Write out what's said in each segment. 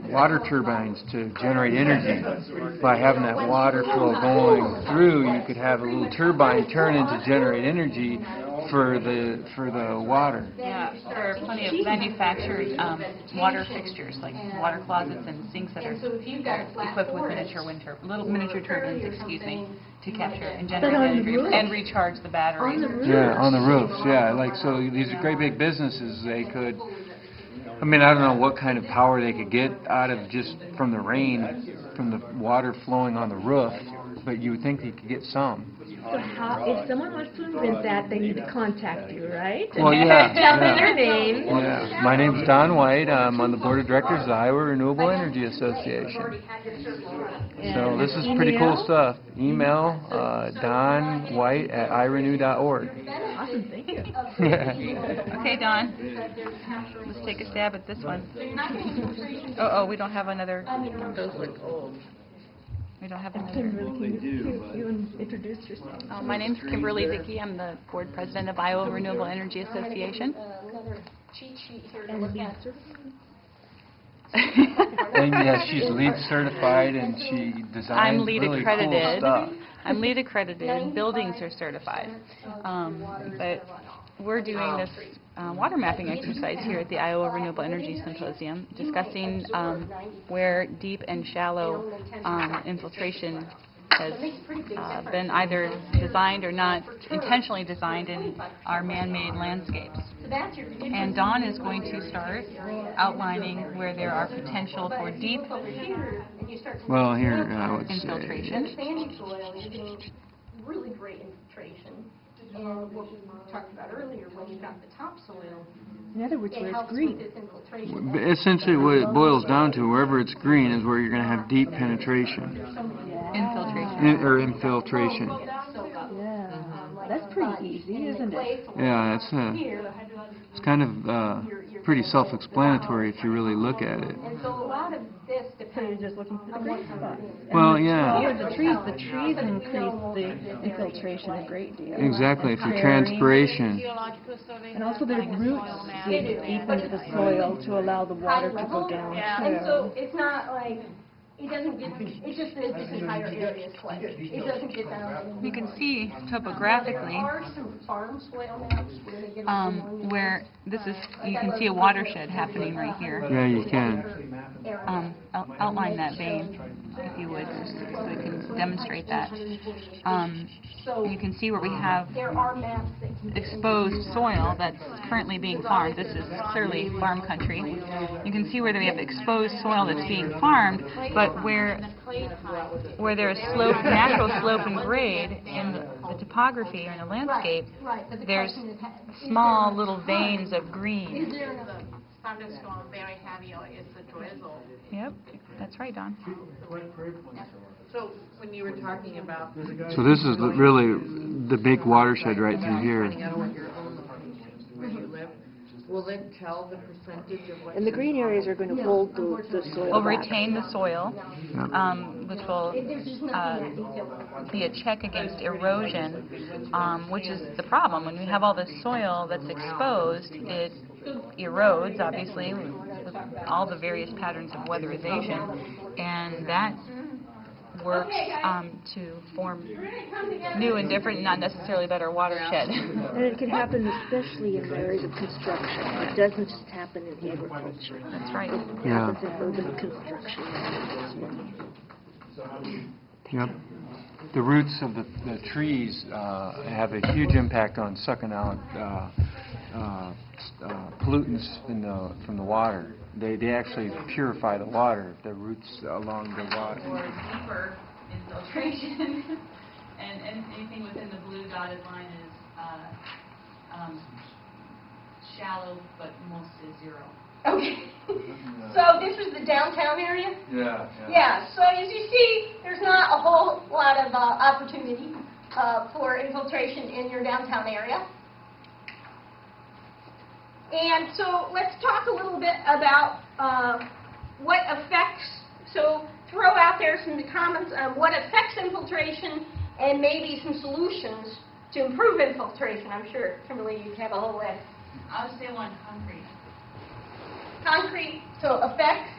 water turbines to generate energy. By having that water flow going through, you could have a little turbine turn into generate energy for the water. Yeah, there are plenty of manufactured water fixtures, like water closets and sinks that are equipped with little miniature turbines, to capture and generate energy and recharge the batteries. Yeah, on the roofs. Yeah, like so these are great big businesses. They could. I mean, I don't know what kind of power they could get out of just from the rain, from the water flowing on the roof, but you would think they could get some. So if someone wants to invent that, they need to contact you, right? Well, yeah. Tell me their name. Yeah. My name's Don White. I'm on the board of directors of the Iowa Renewable Energy Association. So this is pretty cool stuff. Email Don White at irenew.org. Awesome, thank you. Okay, Don. Let's take a stab at this one. Oh, we don't have another. Those look old. We don't have another. Kimberly, can you introduce yourself? My name's Kimberly Vicky. I'm the board president of Iowa Renewable Energy Association. And yeah, she's LEED certified and she designs I'm LEED really accredited. cool stuff. I'm LEED accredited. Buildings are certified. But we're doing this water mapping exercise here at the Iowa Renewable Energy Symposium, discussing where deep and shallow infiltration has been either designed or not intentionally designed in our man-made landscapes. And Don is going to start outlining where there are potential for deep well, here, infiltration. Really great infiltration. And what we talked about earlier, when you've got the topsoil, in other words, where it's green. Essentially, what it boils down to, wherever it's green, is where you're going to have deep penetration. Infiltration. Or infiltration. Yeah, that's pretty easy, isn't it? Yeah, it's kind of pretty self-explanatory if you really look at it. And so a lot of this So you're just looking for the green spots. Well, yeah. The trees increase the infiltration a great deal. Exactly, for transpiration. And also their roots dig deep into the soil to allow the water to go down. And so it's not like it doesn't get, it's just that this entire area is clay. It doesn't get down. You can see topographically There are some farm soil maps where they get where this is, you can see a watershed happening right here. Yeah, you can. Outline that vein, if you would, so we can demonstrate that. You can see where we have exposed soil that's currently being farmed. This is clearly farm country. You can see where we have exposed soil that's being farmed, but where there is slope, natural slope and grade in the topography or in the landscape, there's small little veins of green. Very heavy or it's a drizzle. Yep, that's right, Don. So when you were talking about So this is really the big watershed right through here. where you live, will it tell the percentage of what? And the green areas are going to hold the soil Will back. retain the soil, which will be a check against erosion, which is the problem. When we have all this soil that's exposed, it erodes, obviously, with all the various patterns of weatherization, and that works to form new and different, not necessarily better watershed. And it can happen especially in areas of construction. It doesn't just happen in agriculture. That's right. It Yeah. happens in urban construction as well. Yep. The roots of the trees have a huge impact on sucking out pollutants from the water. They actually purify the water, the roots along the water. Or deeper infiltration, and anything within the blue dotted line is shallow, but most is zero. Okay. So this is the downtown area? Yeah. Yeah, so as you see, there's not a whole lot of opportunity for infiltration in your downtown area. And so let's talk a little bit about what affects, so throw out there some comments on what affects infiltration and maybe some solutions to improve infiltration. I'm sure, Kimberly, you have a whole list. I would say one, concrete. Concrete, so effects?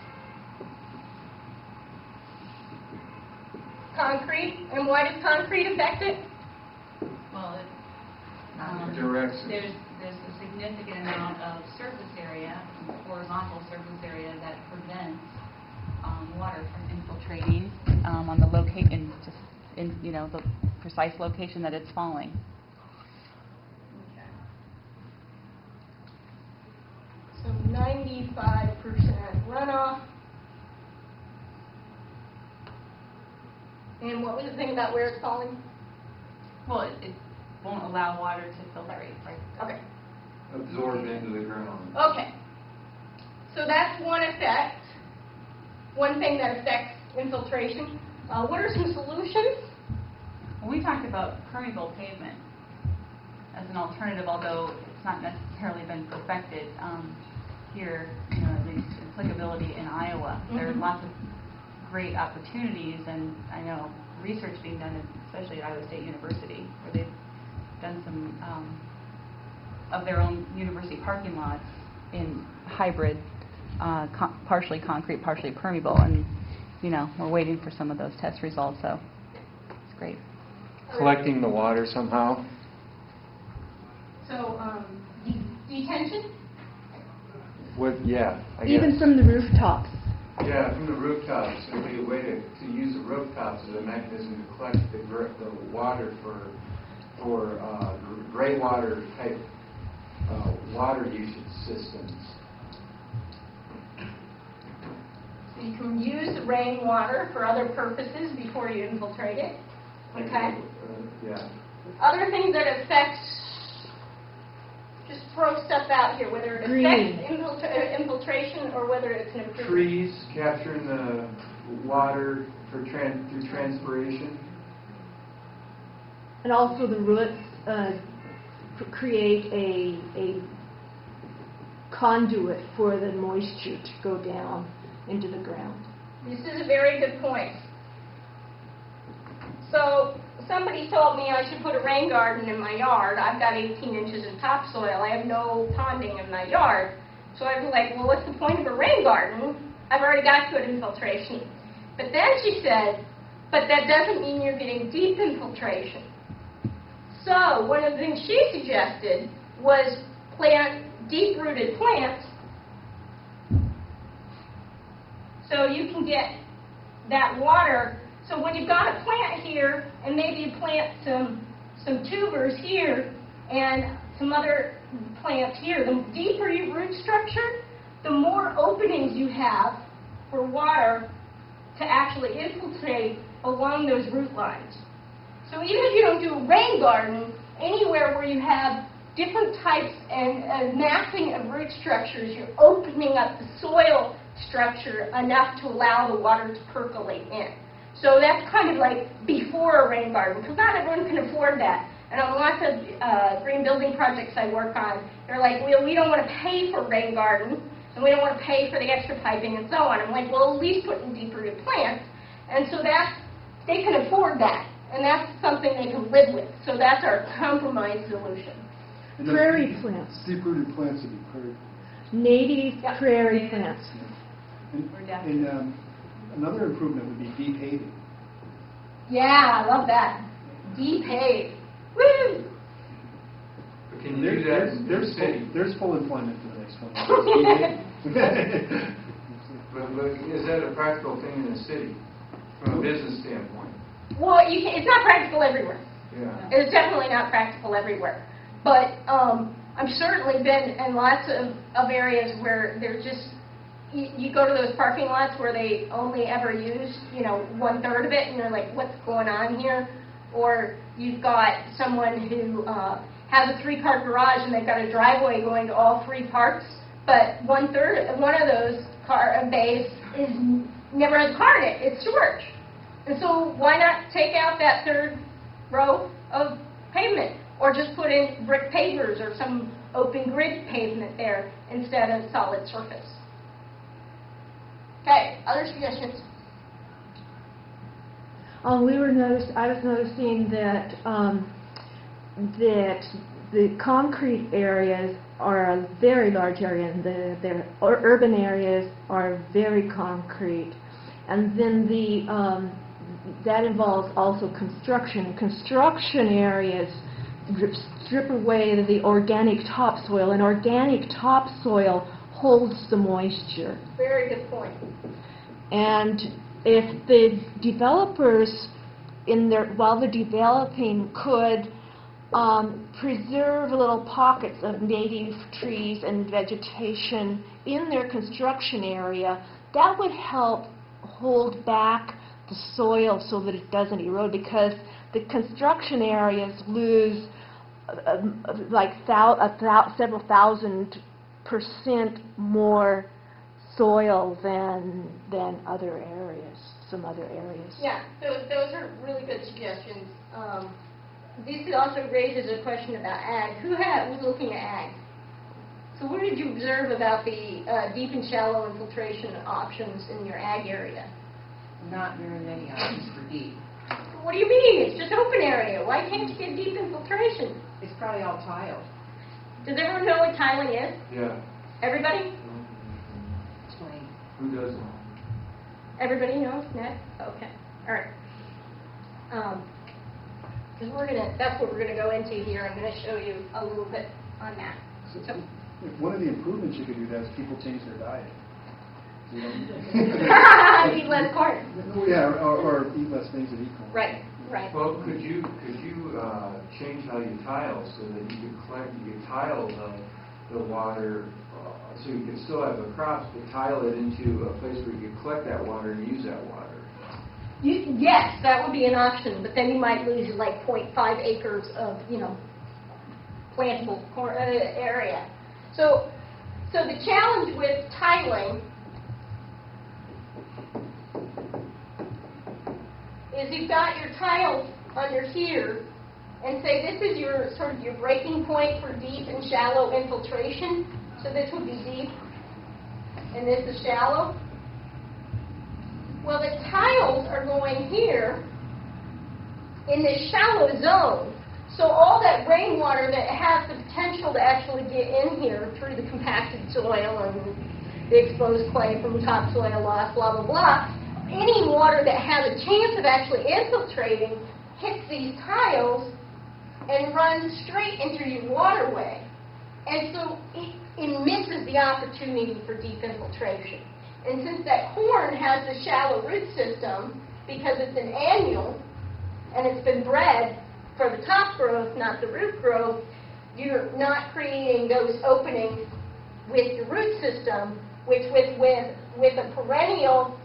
concrete, and why does concrete affect it? Well, Direct. there's a significant amount of surface area, horizontal surface area, that prevents water from infiltrating on the the precise location that it's falling. So 95% runoff. And what was the thing about where it's falling? Well, it won't allow water to filtrate, right? Okay. Absorb into the ground. Okay. So that's one effect, one thing that affects infiltration. What are some solutions? Well, we talked about permeable pavement as an alternative, although it's not necessarily been perfected here, at least applicability in Iowa. There are lots of great opportunities, and I know research being done, especially at Iowa State University, where they've done some of their own university parking lots in hybrid, partially concrete, partially permeable, and we're waiting for some of those test results, so it's great. Collecting the water somehow. So detention? Yeah, I Even guess. from the rooftops. Yeah, from the rooftops. It would be a way to use the rooftops as a mechanism to collect the water for gray water type water usage systems. So you can use the rainwater for other purposes before you infiltrate it. Okay. Yeah. Other things that affect, just throw stuff out here, whether it Greening. affects infiltration or whether it's an improvement. Trees capturing the water through transpiration. And also the roots create a conduit for the moisture to go down into the ground. This is a very good point. So somebody told me I should put a rain garden in my yard. I've got 18 inches of topsoil. I have no ponding in my yard. So I was like, well, what's the point of a rain garden? I've already got good infiltration. But then she said, but that doesn't mean you're getting deep infiltration. So one of the things she suggested was plant deep-rooted plants so you can get that water. So when you've got a plant here, and maybe you plant some tubers here and some other plants here, the deeper your root structure, the more openings you have for water to actually infiltrate along those root lines. So even if you don't do a rain garden, anywhere where you have different types and massing of root structures, you're opening up the soil structure enough to allow the water to percolate in. So that's kind of like before a rain garden, because not everyone can afford that. And on lots of green building projects I work on, they're like, well, we don't want to pay for a rain garden, and we don't want to pay for the extra piping and so on. I'm like, well, at least put in deep-rooted plants. And so they can afford that, and that's something they can live with. So that's our compromise solution. And Prairie plants. Deep-rooted plants would be prairie. Native Yeah. prairie plants. And another improvement would be de-paving. Yeah, I love that. Depave. Woo! But can you do that in the city? There's full employment for the next 20 years. But is that a practical thing in the city, from a business standpoint? Well, it's not practical everywhere. Yeah. It's definitely not practical everywhere. But I've certainly been in lots of areas where they're just, you go to those parking lots where they only ever use, 1/3 of it, and you're like, what's going on here? Or you've got someone who has a 3-car garage and they've got a driveway going to all 3 parts, but 1/3 of one of those car bays never has a car in it. It's storage. And so why not take out that 3rd row of pavement, or just put in brick pavers or some open grid pavement there instead of solid surface? Okay, other suggestions? I was noticing that that the concrete areas are a very large area, and the urban areas are very concrete, and then that involves also construction. Construction areas strip away the organic topsoil, and organic topsoil holds the moisture. Very good point. And if the developers, while they're developing, could preserve little pockets of native trees and vegetation in their construction area, that would help hold back the soil so that it doesn't erode, because the construction areas lose like several thousand% more soil than other areas, some other areas. Yeah, those are really good suggestions. This also raises a question about ag. Who's looking at ag? So what did you observe about the deep and shallow infiltration options in your ag area? Not very many options for deep. What do you mean? It's just open area. Why can't you get deep infiltration? It's probably all tiled. Does everyone know what tiling is? Yeah. Everybody? Explain. Who doesn't? Everybody knows? Ned? Okay. All right. Because that's what we're gonna go into here. I'm gonna show you a little bit on that. So, One of the improvements you could do that is people change their diet. You know? eat less corn. Yeah, or eat less things that eat corn. Right. Right. Well, could you change how you tile so that you could tile the water so you could still have the crops, but tile it into a place where you could collect that water and use that water? Yes, that would be an option, but then you might lose like 0.5 acres of, plantable area. So the challenge with tiling is you've got your tiles under here, and say this is your sort of your breaking point for deep and shallow infiltration. So this would be deep, and this is shallow. Well, the tiles are going here in this shallow zone. So all that rainwater that has the potential to actually get in here through the compacted soil and the exposed clay from topsoil loss, blah, blah, blah, any water that has a chance of actually infiltrating hits these tiles and runs straight into your waterway. And so it misses the opportunity for deep infiltration. And since that corn has the shallow root system, because it's an annual, and it's been bred for the top growth, not the root growth, you're not creating those openings with your root system, which with a perennial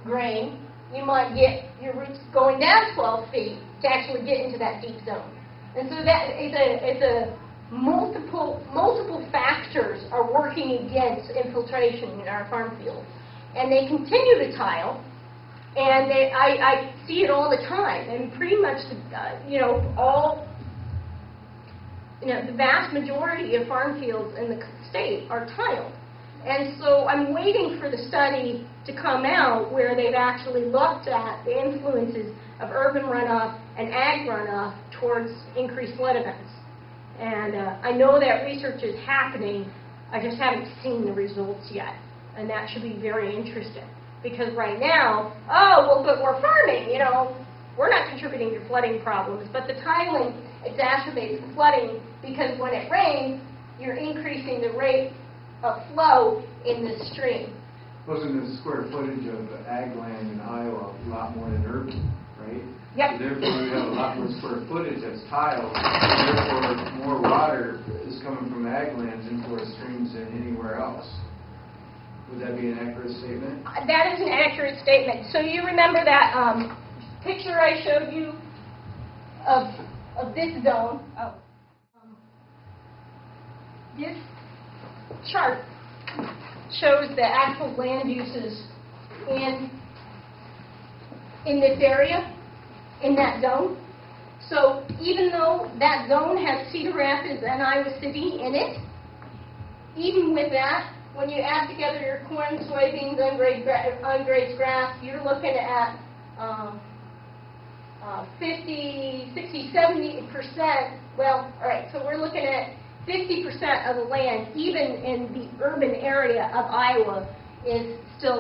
grain, you might get your roots going down 12 feet to actually get into that deep zone. And so that it's a multiple factors are working against infiltration in our farm field. And they continue to tile, and I see it all the time. And pretty much, the vast majority of farm fields in the state are tiled. And so I'm waiting for the study to come out where they've actually looked at the influences of urban runoff and ag runoff towards increased flood events. And I know that research is happening. I just haven't seen the results yet. And that should be very interesting. Because right now, but we're farming, we're not contributing to flooding problems. But the tiling exacerbates the flooding because when it rains, you're increasing the rate of flow in the stream. Wasn't the square footage of ag land in Iowa a lot more than urban, right? Yep. So therefore, we have a lot more square footage that's tiled. Therefore, more water is coming from ag lands into our streams than anywhere else. Would that be an accurate statement? That is an accurate statement. So you remember that picture I showed you of this zone? This chart shows the actual land uses in this area, in that zone. So even though that zone has Cedar Rapids and Iowa City in it, even with that, when you add together your corn, soybeans, ungrazed grass, you're looking at 50, 60, 70%. Well, all right, so we're looking at 50% of the land, even in the urban area of Iowa, is still